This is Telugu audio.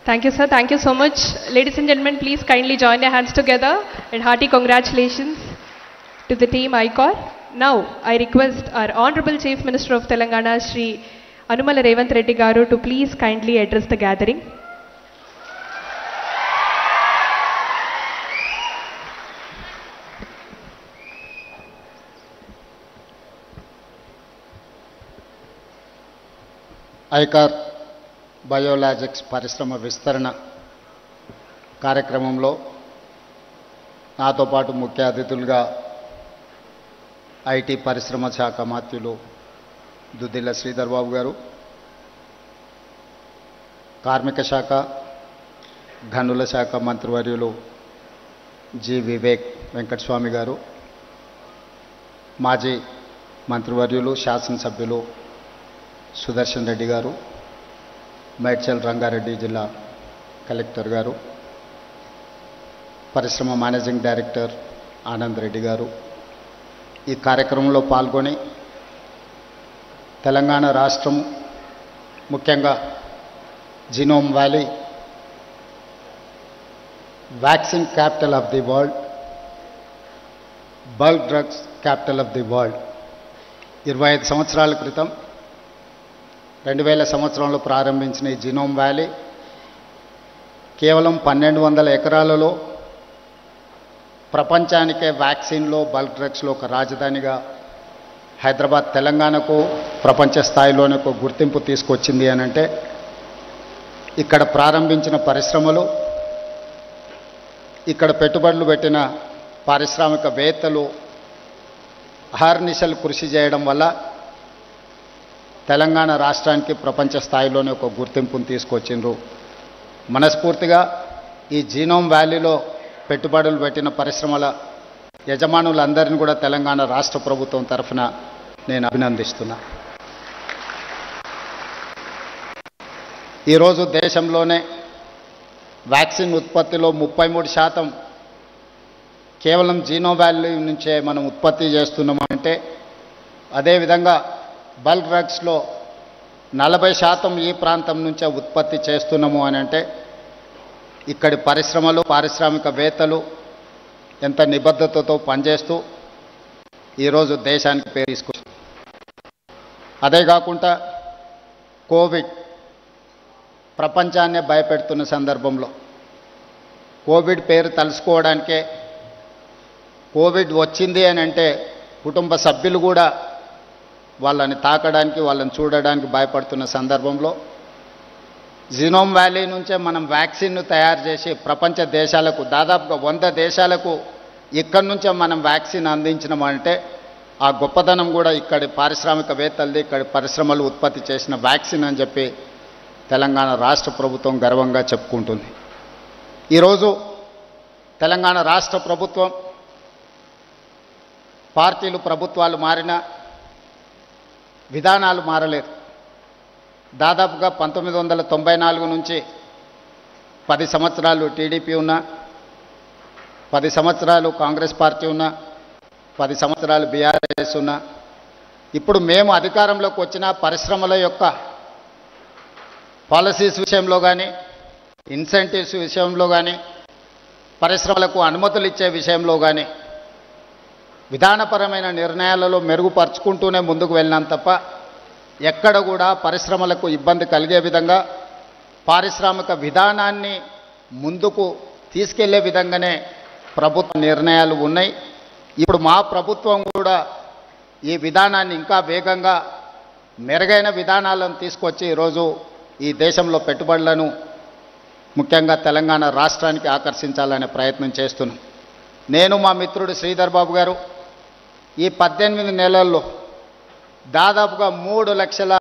Thank you, sir. Thank you so much. Ladies and gentlemen, please kindly join your hands together and hearty congratulations to the team ICOR. Now, I request our Honorable Chief Minister of Telangana, Shri Anumala Revanth Reddy Garu, to please kindly address the gathering. ICOR biologics పరిశ్రమ విస్తరణ కార్యక్రమంలో నాతో పాటు ముఖ్య అతిథులుగా ఐటీ పరిశ్రమ శాఖ మంత్రులు దుద్దిల్ల శ్రీధర్ బాబు గారు, కార్మిక శాఖ గనుల శాఖ మంత్రివర్యులు జి వివేక్ వెంకటస్వామి గారు, మాజీ మంత్రివర్యులు శాసనసభ్యులు సుదర్శన్ రెడ్డి గారు, మేడ్చల్ రంగారెడ్డి జిల్లా కలెక్టర్ గారు, పరిశ్రమ మేనేజింగ్ డైరెక్టర్ ఆనంద్ రెడ్డి గారు ఈ కార్యక్రమంలో పాల్గొని తెలంగాణ రాష్ట్రం ముఖ్యంగా genome valley vaccine capital of the world, bulk drugs capital of the world 25 సంవత్సరాల క్రితం 2000 సంవత్సరంలో ప్రారంభించిన ఈ జీనోమ్ వ్యాలీ కేవలం 1200 ఎకరాలలో ప్రపంచానికే వ్యాక్సిన్లో బల్క్ డ్రగ్స్లో ఒక రాజధానిగా హైదరాబాద్ తెలంగాణకు ప్రపంచ స్థాయిలోనే ఒక గుర్తింపు తీసుకొచ్చింది అని అంటే ఇక్కడ ప్రారంభించిన పరిశ్రమలు, ఇక్కడ పెట్టుబడులు పెట్టిన పారిశ్రామికవేత్తలు అహర్నిశలు కృషి చేయడం వల్ల తెలంగాణ రాష్ట్రానికి ప్రపంచ స్థాయిలోనే ఒక గుర్తింపును తీసుకొచ్చిండ్రు. మనస్ఫూర్తిగా ఈ జీనోమ్ వ్యాలీలో పెట్టుబడులు పెట్టిన పరిశ్రమల యజమానులందరినీ కూడా తెలంగాణ రాష్ట్ర ప్రభుత్వం తరఫున నేను అభినందిస్తున్నా. ఈరోజు దేశంలోనే వ్యాక్సిన్ ఉత్పత్తిలో 33% కేవలం జీనోమ్ వ్యాలీ నుంచే మనం ఉత్పత్తి చేస్తున్నామంటే, అదేవిధంగా బల్క్ డ్రగ్స్లో 40% ఈ ప్రాంతం నుంచే ఉత్పత్తి చేస్తున్నాము అని అంటే ఇక్కడి పరిశ్రమలు, పారిశ్రామికవేత్తలు ఎంత నిబద్ధతతో పనిచేస్తూ ఈరోజు దేశానికి పేరు తీసుకొచ్చారు. అదే కాకుండా కోవిడ్ ప్రపంచాన్నే భయపెడుతున్న సందర్భంలో కోవిడ్ పేరు తలుసుకోవడానికే, కోవిడ్ వచ్చింది అని అంటే కుటుంబ సభ్యులు కూడా వాళ్ళని తాకడానికి, వాళ్ళని చూడడానికి భయపడుతున్న సందర్భంలో జీనోమ్ వ్యాలీ నుంచే మనం వ్యాక్సిన్ను తయారు చేసి ప్రపంచ దేశాలకు, దాదాపుగా 100 దేశాలకు ఇక్కడి నుంచే మనం వ్యాక్సిన్ అందించినామంటే ఆ గొప్పతనం కూడా ఇక్కడి పారిశ్రామికవేత్తలది, ఇక్కడి పరిశ్రమలు ఉత్పత్తి చేసిన వ్యాక్సిన్ అని చెప్పి తెలంగాణ రాష్ట్ర ప్రభుత్వం గర్వంగా చెప్పుకుంటుంది. ఈరోజు తెలంగాణ రాష్ట్ర ప్రభుత్వం, పార్టీలు ప్రభుత్వాలు మారినా విధానాలు మారలేదు. దాదాపుగా 1994 నుంచి 10 సంవత్సరాలు టీడీపీ ఉన్నా, 10 సంవత్సరాలు కాంగ్రెస్ పార్టీ ఉన్నా, 10 సంవత్సరాలు బీఆర్ఎస్ ఉన్నా, ఇప్పుడు మేము అధికారంలోకి వచ్చిన పరిశ్రమల యొక్క పాలసీస్ విషయంలో కానీ, ఇన్సెంటివ్స్ విషయంలో కానీ, పరిశ్రమలకు అనుమతులు ఇచ్చే విషయంలో కానీ విధానపరమైన నిర్ణయాలలో మెరుగుపరుచుకుంటూనే ముందుకు వెళ్ళినాం తప్ప ఎక్కడ కూడా పరిశ్రమలకు ఇబ్బంది కలిగే విధంగా, పారిశ్రామిక విధానాన్ని ముందుకు తీసుకెళ్లే విధంగానే ప్రభుత్వ నిర్ణయాలు ఉన్నాయి. ఇప్పుడు మా ప్రభుత్వం కూడా ఈ విధానాన్ని ఇంకా వేగంగా మెరుగైన విధానాలను తీసుకొచ్చి ఈరోజు ఈ దేశంలో పెట్టుబడులను ముఖ్యంగా తెలంగాణ రాష్ట్రానికి ఆకర్షించాలనే ప్రయత్నం చేస్తున్నాం. నేను, మా మిత్రుడు శ్రీధర్ బాబు గారు ఈ 18 నెలల్లో దాదాపుగా 3 లక్షల